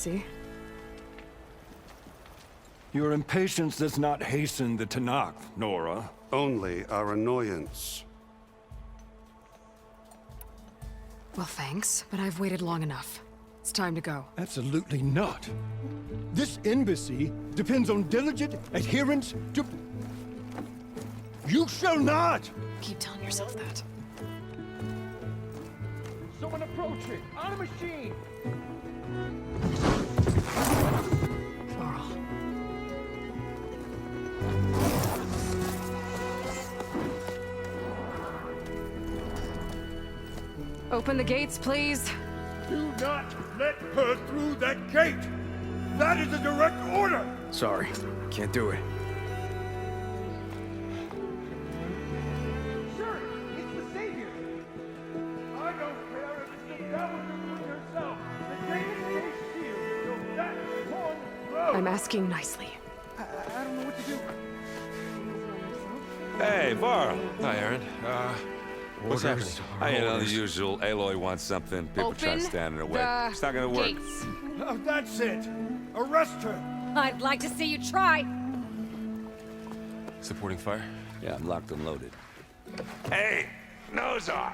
see. Your impatience does not hasten the Tanakh, Nora. Only our annoyance. Well, thanks, but I've waited long enough. It's time to go. Absolutely not. This embassy depends on diligent adherence to... You shall not! Keep telling yourself that. Someone approaching! On a machine! Varl. Open the gates, please. Do not let her through that gate! That is a direct order! Sorry, can't do it. Sure, it's the Savior! I don't care if it's the devil doing herself! The gate is sealed, so that one road! I'm asking nicely. I don't know what to do. Hey, Varl. Hi, Aaron. What's happening? You know, the usual. Aloy wants something. People try to Open stand in her way. the It's not gonna work. gates. Oh, that's it! Arrest her! I'd like to see you try. Supporting fire? Yeah, I'm locked and loaded. Hey, Nozar!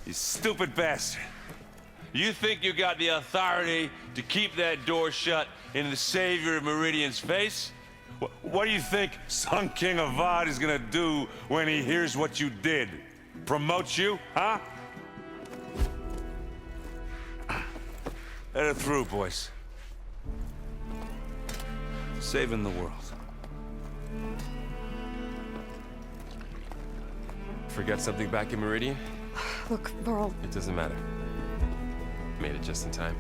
You stupid bastard. You think you got the authority to keep that door shut in the Savior of Meridian's face? What do you think Sun King Avad is gonna do when he hears what you did? Promote you, huh? Let her through, boys. Saving the world. Forget something back in Meridian? Look, Varl, It doesn't matter. Made it just in time.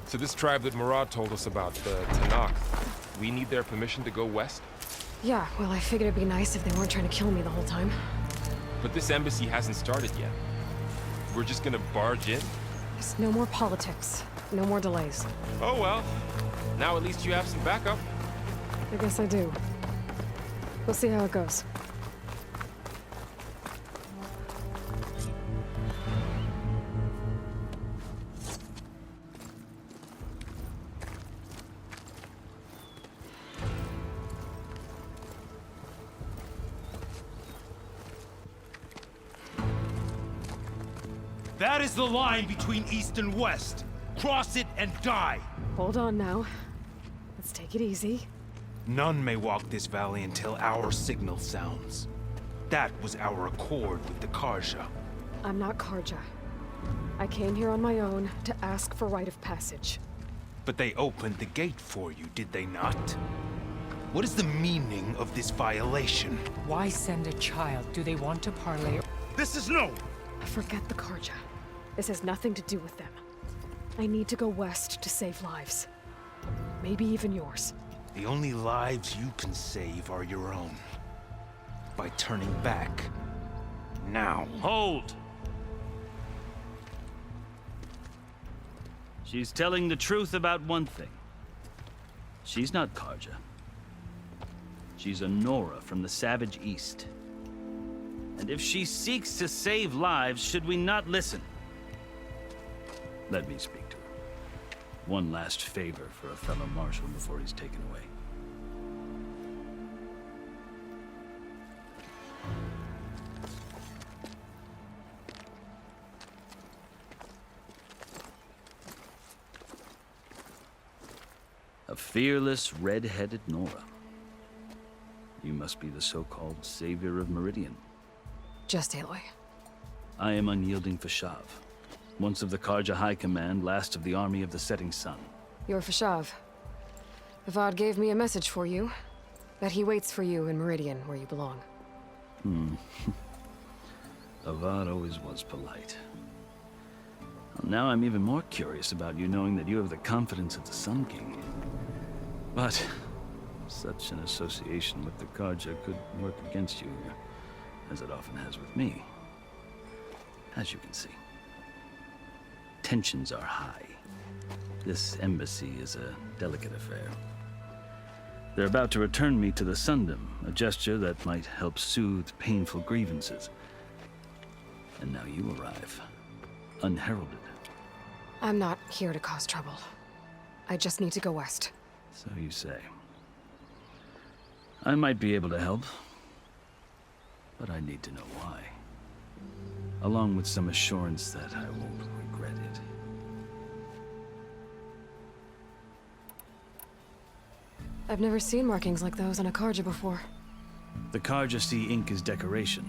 So this tribe that Murad told us about, the Tanakh, we need their permission to go west? yeah, well, I figured it'd be nice if they weren't trying to kill me the whole time. But this embassy hasn't started yet. We're just gonna barge in? There's no more politics. No more delays. Oh well. Now at least you have some backup. I guess I do. We'll see how it goes. That is the line between East and West. Cross it and die. Hold on now. Let's take it easy. None may walk this valley until our signal sounds. That was our accord with the Karja. I'm not Karja. I came here on my own to ask for rite of passage. But they opened the gate for you, did they not? What is the meaning of this violation? Why send a child? Do they want to parley? This is no! Forget the Karja. This has nothing to do with them. I need to go west to save lives. Maybe even yours. The only lives you can save are your own. By turning back. Now. Hold! She's telling the truth about one thing. She's not Karja. She's a Nora from the Savage East. And if she seeks to save lives, should we not listen? Let me speak to her. One last favor for a fellow marshal before he's taken away. A fearless, red-headed Nora. You must be the so-called Savior of Meridian. Just Aloy. I am Unyielding Fashav, once of the Karja High Command, last of the Army of the Setting Sun. You're Fashav. Avad gave me a message for you. That he waits for you in Meridian, where you belong. Avad always was polite. Well, now I'm even more curious about you knowing that you have the confidence of the Sun King. But such an association with the Karja could work against you, as it often has with me. As you can see, tensions are high. This embassy is a delicate affair. They're about to return me to the Sundom, a gesture that might help soothe painful grievances. And now you arrive, unheralded. I'm not here to cause trouble. I just need to go west. So you say. I might be able to help, but I need to know why. Along with some assurance that I won't regret it. I've never seen markings like those on a Karja before. The Karja see ink as decoration.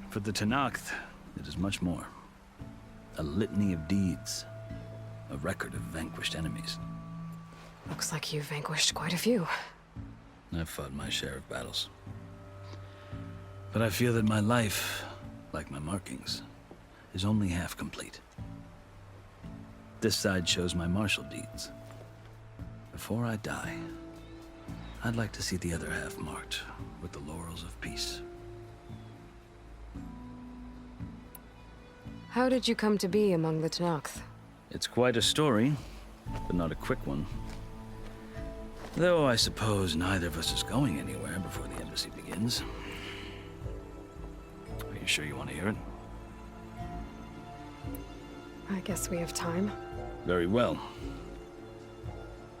For the Tenakth, it is much more. A litany of deeds. A record of vanquished enemies. Looks like you've vanquished quite a few. I've fought my share of battles. But I feel that my life, like my markings, is only half complete. This side shows my martial deeds. Before I die, I'd like to see the other half marked with the laurels of peace. How did you come to be among the Tenakth? It's quite a story, but not a quick one. Though I suppose neither of us is going anywhere before the embassy begins. Are you sure you want to hear it? I guess we have time. Very well.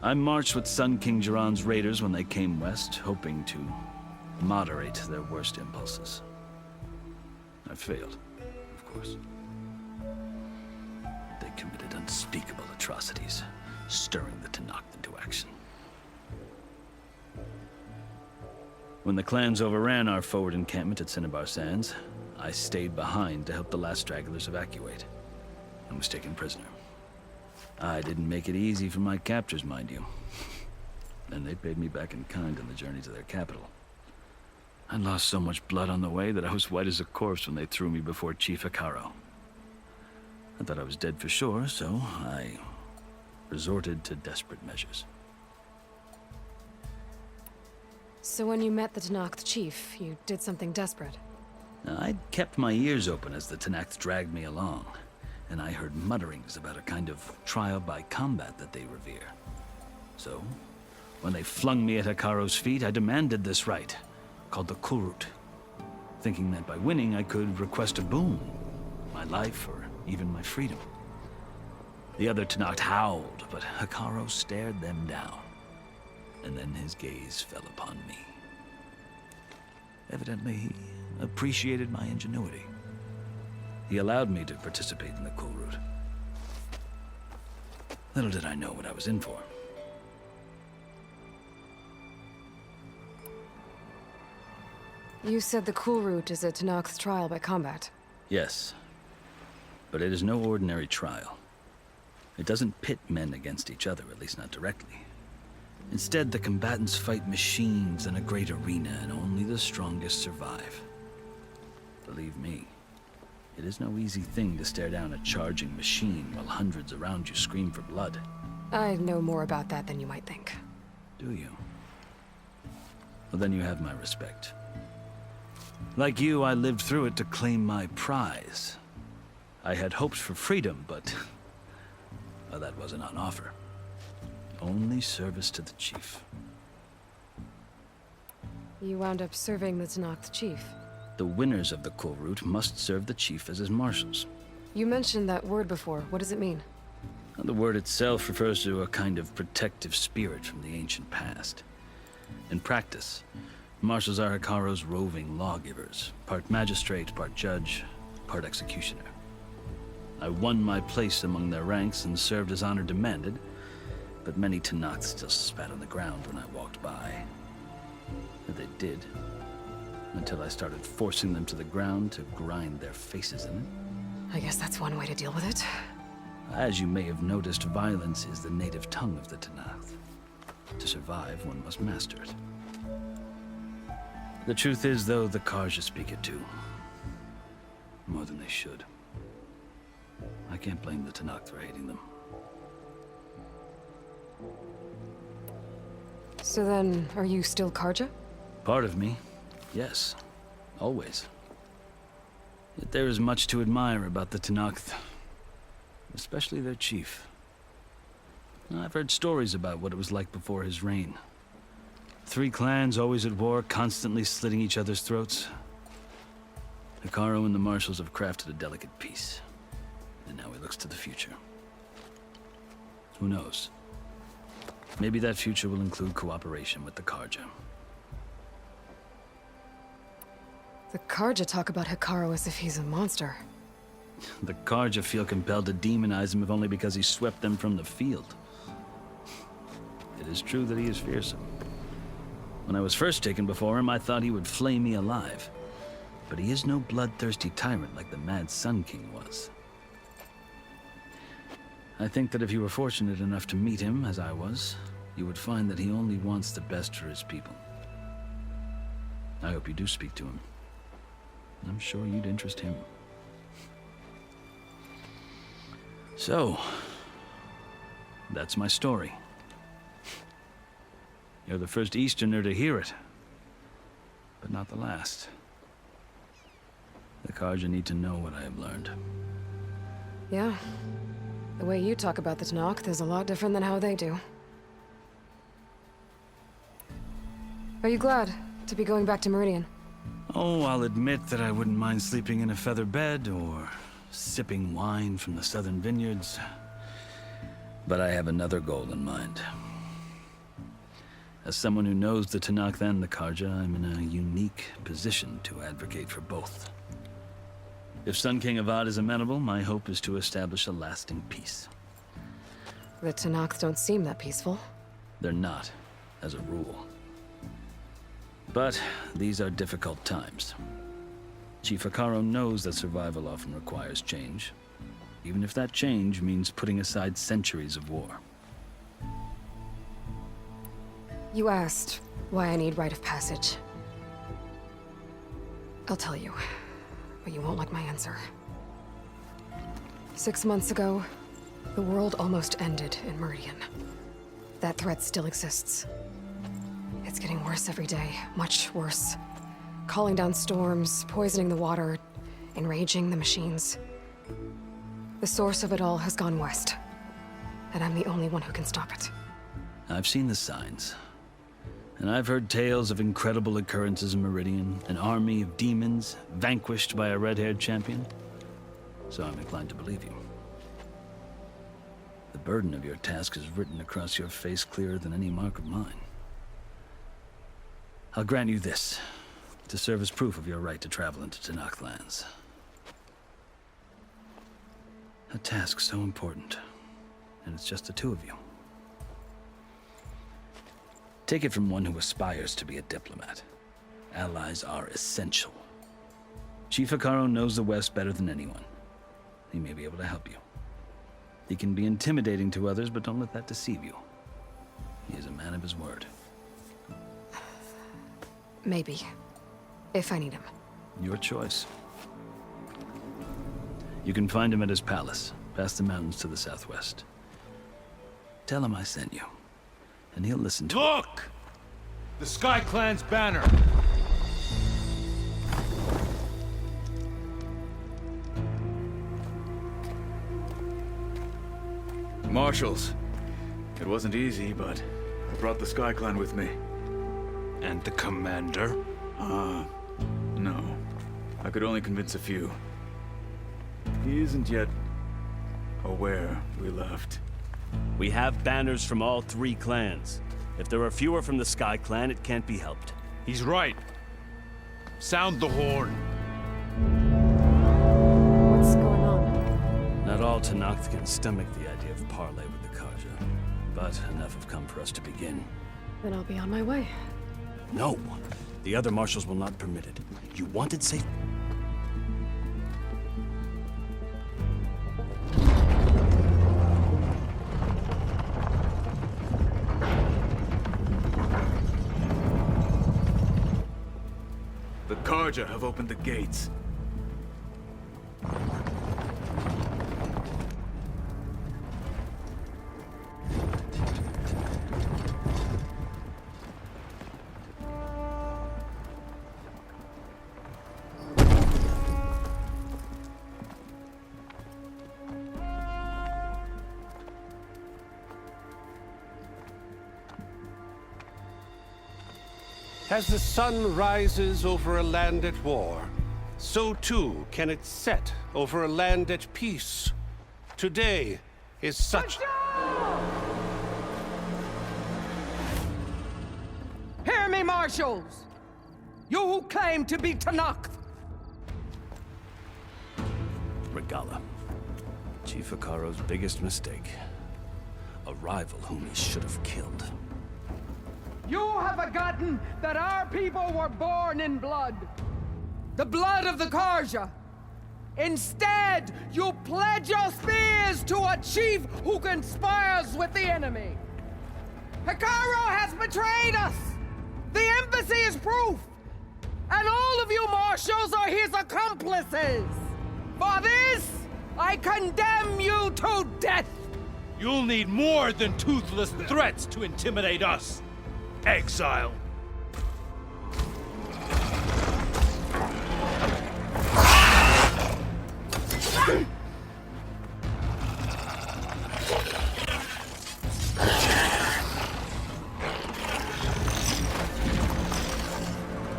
I marched with Sun King Jiran's raiders when they came west, hoping to moderate their worst impulses. I failed, of course. They committed unspeakable atrocities, stirring the Tenakth into action. When the clans overran our forward encampment at Cinnabar Sands, I stayed behind to help the last stragglers evacuate, and was taken prisoner. I didn't make it easy for my captors, mind you. And they paid me back in kind on the journey to their capital. I lost so much blood on the way that I was white as a corpse when they threw me before Chief Hekarro. I thought I was dead for sure, so I resorted to desperate measures. So when you met the Tenakth chief, you did something desperate. Now, I'd kept my ears open as the Tenakth dragged me along, and I heard mutterings about a kind of trial by combat that they revere. So, when they flung me at Hekarro's feet, I demanded this right, called the Kulrut, thinking that by winning I could request a boon, my life or even my freedom. The other Tenakth howled, but Hekarro stared them down, and then his gaze fell upon me. Evidently, he appreciated my ingenuity. He allowed me to participate in the Kulrut. Little did I know what I was in for. You said the Kulrut is a Tenakth trial by combat. Yes, but it is no ordinary trial. It doesn't pit men against each other, at least not directly. Instead, the combatants fight machines in a great arena, and only the strongest survive. Believe me, it is no easy thing to stare down a charging machine while hundreds around you scream for blood. I know more about that than you might think. Do you? Well, then you have my respect. Like you, I lived through it to claim my prize. I had hoped for freedom, but well, that wasn't on offer. Only service to the chief. You wound up serving the Tenakth chief. The winners of the Kulrut must serve the chief as his marshals. You mentioned that word before. What does it mean? The word itself refers to a kind of protective spirit from the ancient past. In practice, marshals are Hekarro's roving lawgivers, part magistrate, part judge, part executioner. I won my place among their ranks and served as honor demanded, but many Tenakth still spat on the ground when I walked by. And they did, until I started forcing them to the ground to grind their faces in it. I guess that's one way to deal with it. As you may have noticed, violence is the native tongue of the Tenakth. To survive, one must master it. The truth is, though, the Karja speak it too. More than they should. I can't blame the Tenakth for hating them. So then, are you still Karja? Part of me, yes. Always. Yet there is much to admire about the Tenakth. Especially their chief. I've heard stories about what it was like before his reign. Three clans always at war, constantly slitting each other's throats. Hekarro and the Marshals have crafted a delicate peace. And now he looks to the future. Who knows? Maybe that future will include cooperation with the Carja. The Carja talk about Hekarro as if he's a monster. The Carja feel compelled to demonize him if only because he swept them from the field. It is true that he is fearsome. When I was first taken before him, I thought he would flay me alive. But he is no bloodthirsty tyrant like the Mad Sun King was. I think that if you were fortunate enough to meet him, as I was, you would find that he only wants the best for his people. I hope you do speak to him. I'm sure you'd interest him. So, that's my story. You're the first Easterner to hear it, but not the last. The Carja need to know what I have learned. Yeah. The way you talk about the Tanakh is a lot different than how they do. Are you glad to be going back to Meridian? Oh, I'll admit that I wouldn't mind sleeping in a feather bed or sipping wine from the southern vineyards. But I have another goal in mind. As someone who knows the Tanakh and the Carja, I'm in a unique position to advocate for both. If Sun King Avad is amenable, my hope is to establish a lasting peace. The Tanakh don't seem that peaceful. They're not, as a rule. But these are difficult times. Chief Hekarro knows that survival often requires change, even if that change means putting aside centuries of war. You asked why I need rite of passage. I'll tell you, but you won't like my answer. 6 months ago, the world almost ended in Meridian. That threat still exists. It's getting worse every day, much worse. Calling down storms, poisoning the water, enraging the machines. The source of it all has gone west, and I'm the only one who can stop it. I've seen the signs. And I've heard tales of incredible occurrences in Meridian, an army of demons vanquished by a red-haired champion. So I'm inclined to believe you. The burden of your task is written across your face clearer than any mark of mine. I'll grant you this, to serve as proof of your right to travel into Tanakh lands. A task so important, and it's just the two of you. Take it from one who aspires to be a diplomat. Allies are essential. Chief Hekarro knows the West better than anyone. He may be able to help you. He can be intimidating to others, but don't let that deceive you. He is a man of his word. Maybe. If I need him. Your choice. You can find him at his palace, past the mountains to the southwest. Tell him I sent you, and he'll listen to it. Look! The Sky Clan's banner! Marshals. It wasn't easy, but I brought the Sky Clan with me. And the commander? No. I could only convince a few. He isn't yet aware we left. We have banners from all three clans. If there are fewer from the Sky Clan, it can't be helped. He's right. Sound the horn. What's going on? Not all Tanakh can stomach the idea of parley with the Carja, but enough have come for us to begin. Then I'll be on my way. No! The other marshals will not permit it. You wanted safe... The Carja have opened the gates. As the sun rises over a land at war, so too can it set over a land at peace. Today is such... Hear me, marshals! You who claim to be Tenakth! Regalla. Chief Hekarro's biggest mistake. A rival whom he should have killed. You have forgotten that our people were born in blood. The blood of the Carja. Instead, you pledge your spears to a chief who conspires with the enemy. Hekarro has betrayed us! The embassy is proof! And all of you marshals are his accomplices! For this, I condemn you to death! You'll need more than toothless threats to intimidate us, exile.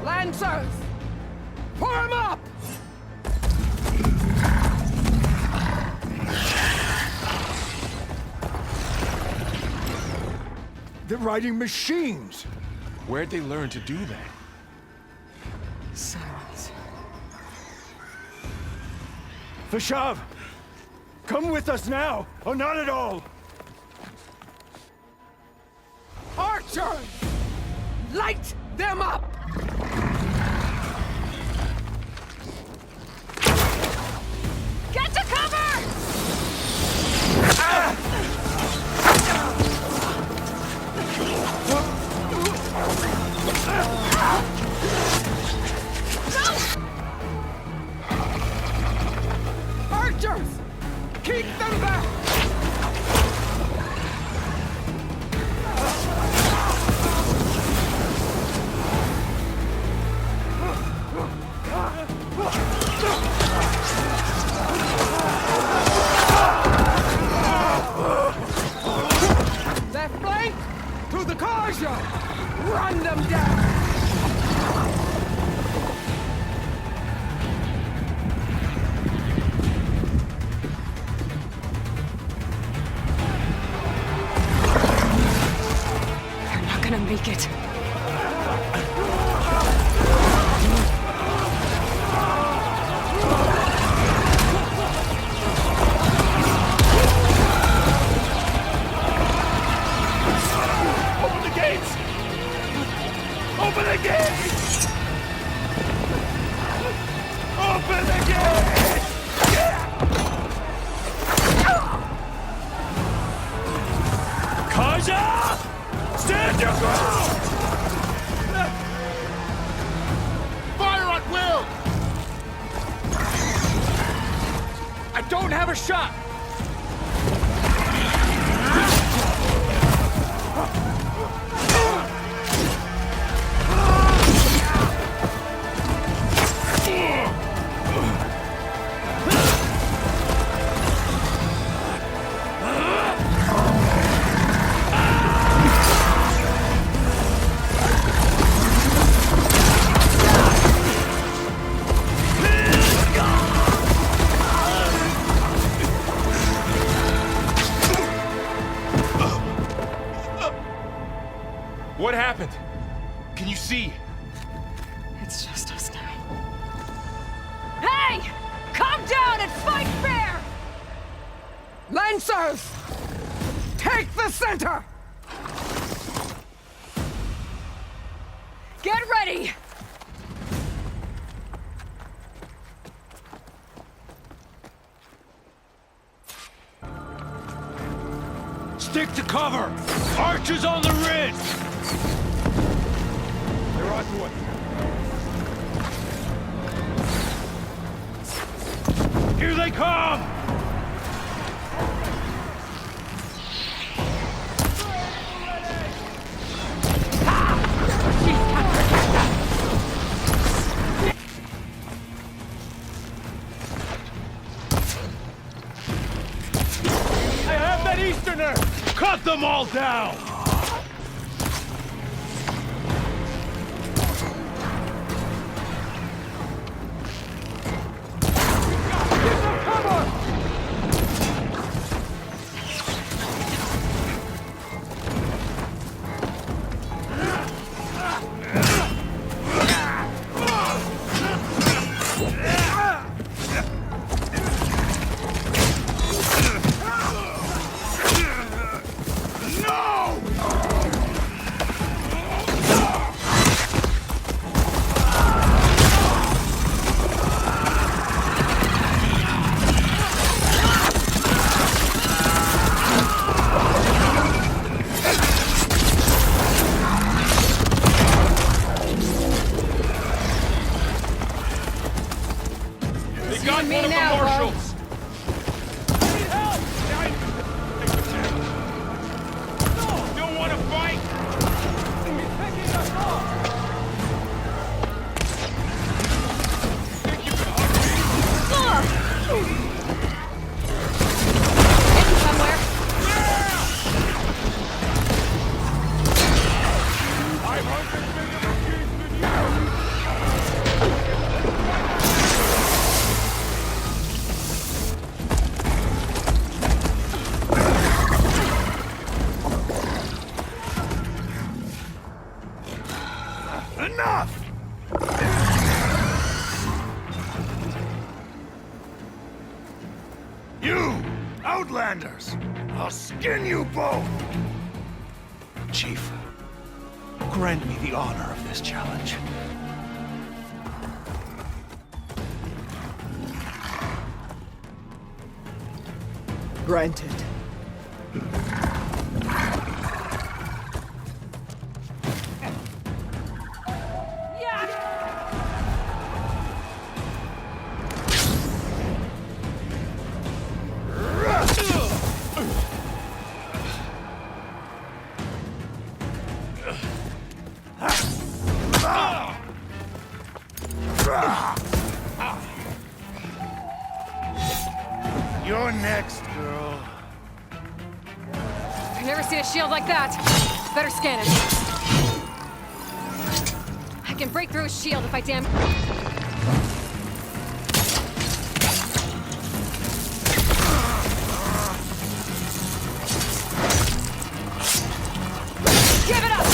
Lancers! Form up! They're riding machines. Where'd they learn to do that? Silence. Vashav, come with us now, or not at all. Archers! Light them up! Get to cover! Archers! Keep them back! Left flank! To the Carja! Run them down! They're not gonna make it. Open the gates! Open the gates! Open the gates! Kaja! Stand your ground! Fire at will! I don't have a shot! What happened? Can you see? It's just us now. Hey! Calm down and fight fair! Lancers! Take the center! Get ready! Stick to cover! Archers on the ridge! They're onto us. Here they come! I have that Easterner! Cut them all down! on me now, bro. Don't want to fight? Hidden somewhere. Enough! You, Outlanders! I'll skin you both! Chief, grant me the honor of this challenge. Granted. You're next, girl. I've never seen a shield like that. Better scan it. I can break through a shield if I damn... Give it up!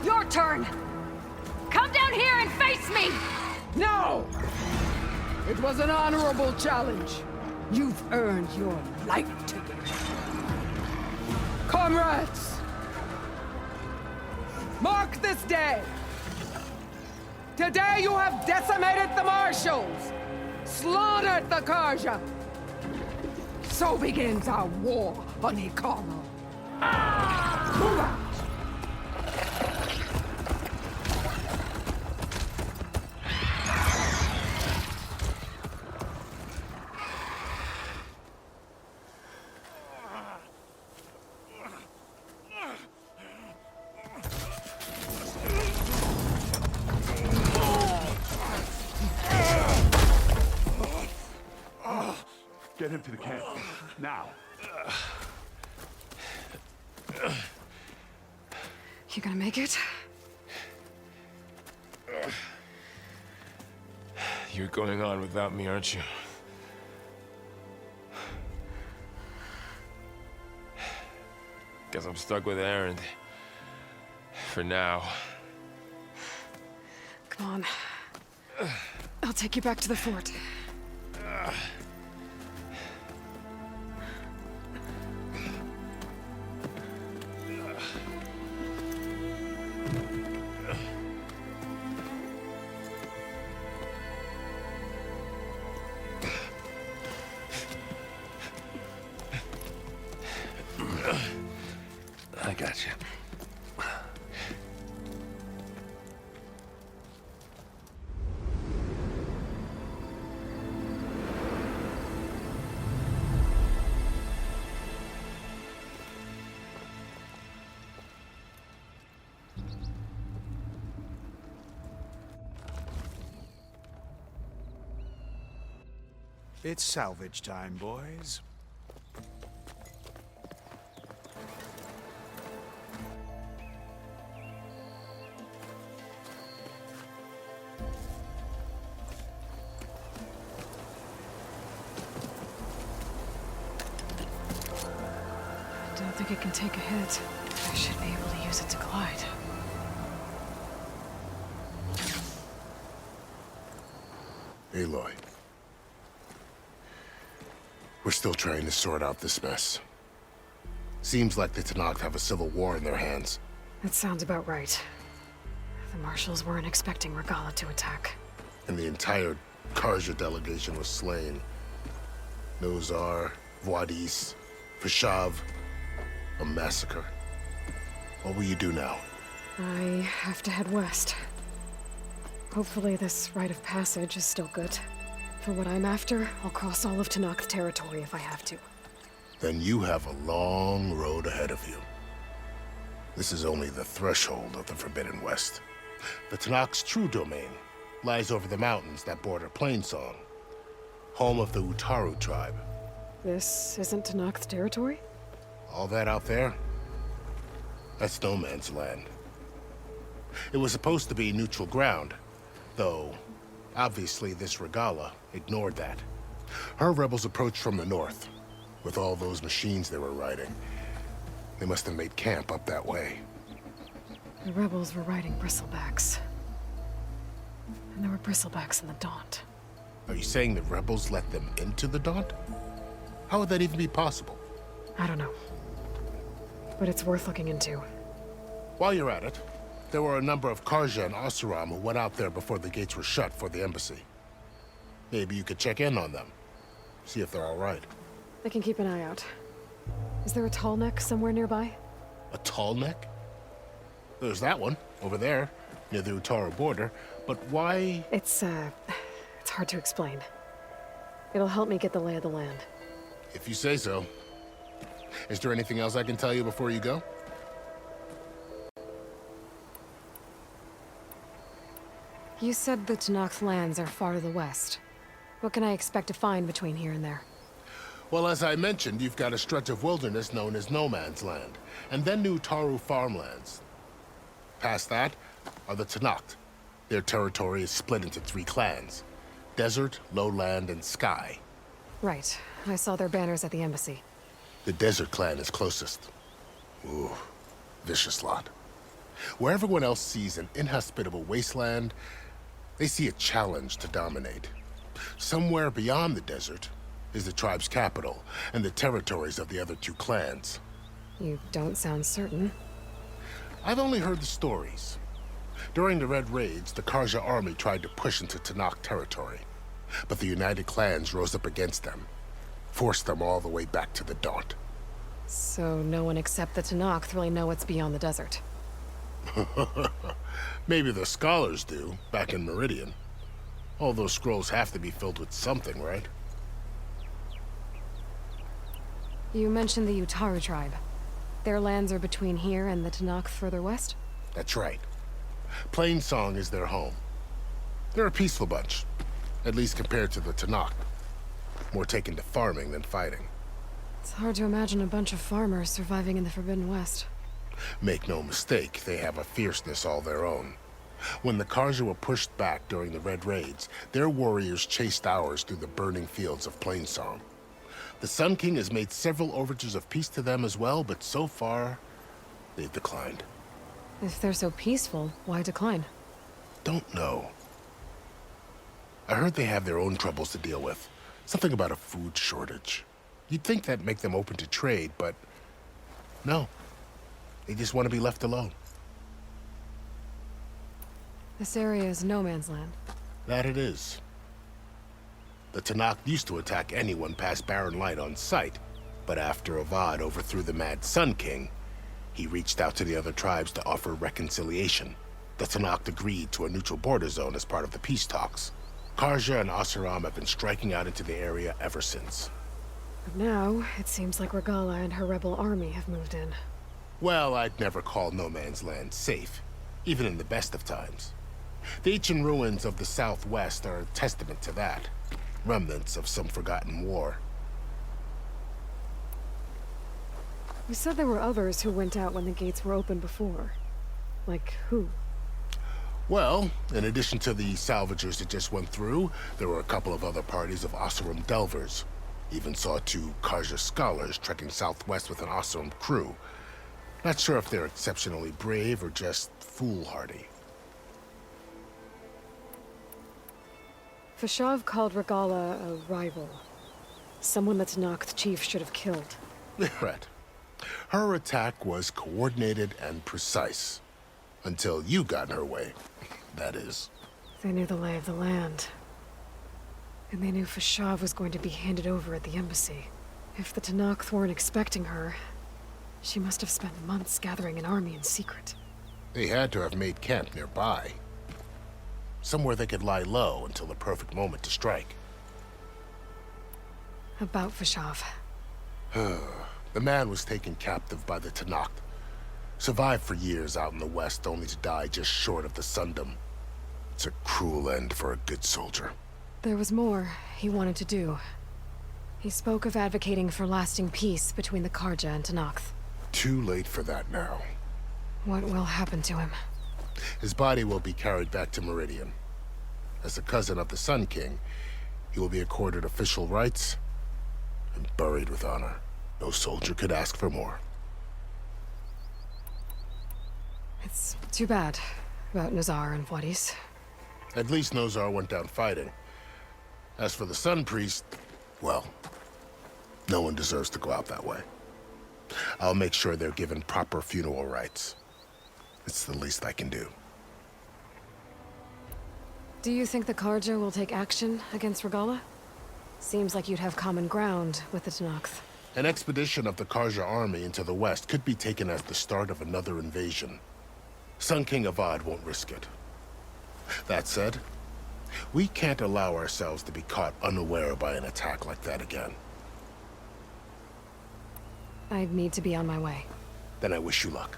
Your turn! Come down here and face me! No! It was an honorable challenge. You've earned your life ticket. Comrades! Mark this day! Today you have decimated the Marshals! Slaughtered the Karja! So begins our war on Hikaru. Move out! Get him to the camp. Now. You gonna make it? You're going on without me, aren't you? Guess I'm stuck with Erend. For now. Come on. I'll take you back to the fort. I got you. It's salvage time, boys. I don't think it can take a hit. I should be able to use it to glide. Aloy. We're still trying to sort out this mess. Seems like the Tenakth have a civil war in their hands. That sounds about right. The marshals weren't expecting Regalla to attack. And the entire Karja delegation was slain. Nozar, Voidis, Fashav. A massacre. What will you do now? I have to head west. Hopefully this rite of passage is still good. For what I'm after, I'll cross all of Tenakth territory if I have to. Then you have a long road ahead of you. This is only the threshold of the Forbidden West. The Tenakth's true domain lies over the mountains that border Plainsong, home of the Utaru tribe. This isn't Tenakth territory? All that out there? That's no man's land. It was supposed to be neutral ground, though obviously this Regalla ignored that. Her rebels approached from the north, with all those machines they were riding. They must have made camp up that way. The rebels were riding bristlebacks. And there were bristlebacks in the Daunt. Are you saying the rebels let them into the Daunt? How would that even be possible? I don't know. But it's worth looking into. While you're at it, there were a number of Karja and Oseram who went out there before the gates were shut for the embassy. Maybe you could check in on them. See if they're all right. I can keep an eye out. Is there a tall neck somewhere nearby? A tall neck? There's that one, over there, near the Utaru border. But why? It's hard to explain. It'll help me get the lay of the land. If you say so. Is there anything else I can tell you before you go? You said the Tenakth lands are far to the west. What can I expect to find between here and there? Well, as I mentioned, you've got a stretch of wilderness known as No Man's Land, and then the Utaru farmlands. Past that are the Tenakth. Their territory is split into 3 clans: Desert, Lowland, and Sky. Right. I saw their banners at the embassy. The Desert clan is closest. Ooh, vicious lot. Where everyone else sees an inhospitable wasteland, they see a challenge to dominate. Somewhere beyond the desert is the tribe's capital and the territories of the other 2 clans. You don't sound certain. I've only heard the stories. During the Red Raids, the Karja army tried to push into Tenakth territory, but the United Clans rose up against them, forced them all the way back to the Daunt. So no one except the Tenakth really know what's beyond the desert. Maybe the scholars do, back in Meridian. All those scrolls have to be filled with something, right? You mentioned the Utaru tribe. Their lands are between here and the Tenakth further west? That's right. Plainsong is their home. They're a peaceful bunch, at least compared to the Tenakth. More taken to farming than fighting. It's hard to imagine a bunch of farmers surviving in the Forbidden West. Make no mistake, they have a fierceness all their own. When the Karja were pushed back during the Red Raids, their warriors chased ours through the burning fields of Plainsong. The Sun King has made several overtures of peace to them as well, but so far, they've declined. If they're so peaceful, why decline? Don't know. I heard they have their own troubles to deal with. Something about a food shortage. You'd think that'd make them open to trade, but no. They just want to be left alone. This area is no man's land. That it is. The Tenakth used to attack anyone past Barren Light on sight, but after Avad overthrew the Mad Sun King, he reached out to the other tribes to offer reconciliation. The Tenakth agreed to a neutral border zone as part of the peace talks. Karja and Oseram have been striking out into the area ever since. But now, it seems like Regalla and her rebel army have moved in. Well, I'd never call No Man's Land safe, even in the best of times. The ancient ruins of the Southwest are a testament to that. Remnants of some forgotten war. You said there were others who went out when the gates were open before. Like who? Well, in addition to the salvagers that just went through, there were a couple of other parties of Oseram delvers. Even saw 2 Karja scholars trekking southwest with an Oseram crew. Not sure if they're exceptionally brave or just foolhardy. Fashav called Regalla a rival. Someone the Tenakth chief should have killed. Right. Her attack was coordinated and precise. Until you got in her way, that is. They knew the lay of the land. And they knew Fashav was going to be handed over at the embassy. If the Tenakth weren't expecting her, she must have spent months gathering an army in secret. They had to have made camp nearby. Somewhere they could lie low until the perfect moment to strike. About Fashav. The man was taken captive by the Tenakth. Survived for years out in the west, only to die just short of the Sundom. It's a cruel end for a good soldier. There was more he wanted to do. He spoke of advocating for lasting peace between the Karja and Tenakth. Too late for that now. What will happen to him? His body will be carried back to Meridian. As a cousin of the Sun King, he will be accorded official rights and buried with honor. No soldier could ask for more. It's too bad about Nazar and Wadis. At least Nozar went down fighting. As for the Sun Priest, well, no one deserves to go out that way. I'll make sure they're given proper funeral rites. It's the least I can do. Do you think the Karja will take action against Regalla? Seems like you'd have common ground with the Tenakth. An expedition of the Karja army into the west could be taken as the start of another invasion. Sun King Avad won't risk it. That said, we can't allow ourselves to be caught unaware by an attack like that again. I'd need to be on my way. Then I wish you luck.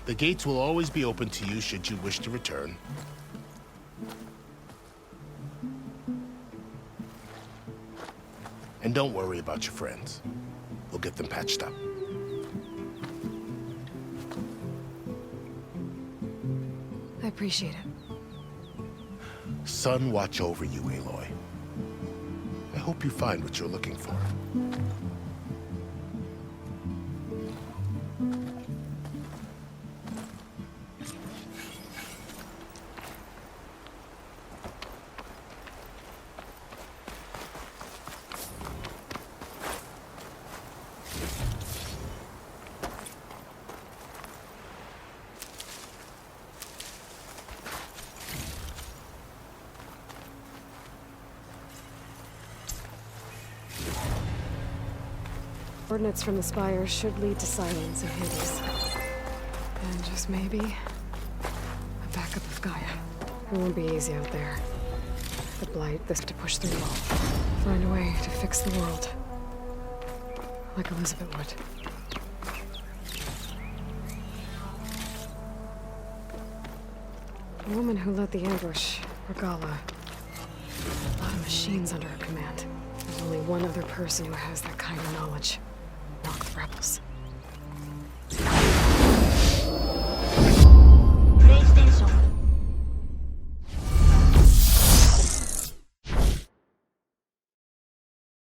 The gates will always be open to you should you wish to return. And don't worry about your friends. We'll get them patched up. I appreciate it. Sun watch over you, Aloy. I hope you find what you're looking for. Coordinates from the Spire should lead to Silence and Hades. And just maybe, a backup of Gaia. It won't be easy out there. The Blight, this to push through it all. Find a way to fix the world. Like Elizabeth would. The woman who led the ambush, Regalla. A lot of machines under her command. There's only one other person who has that kind of knowledge. Knock the rebels.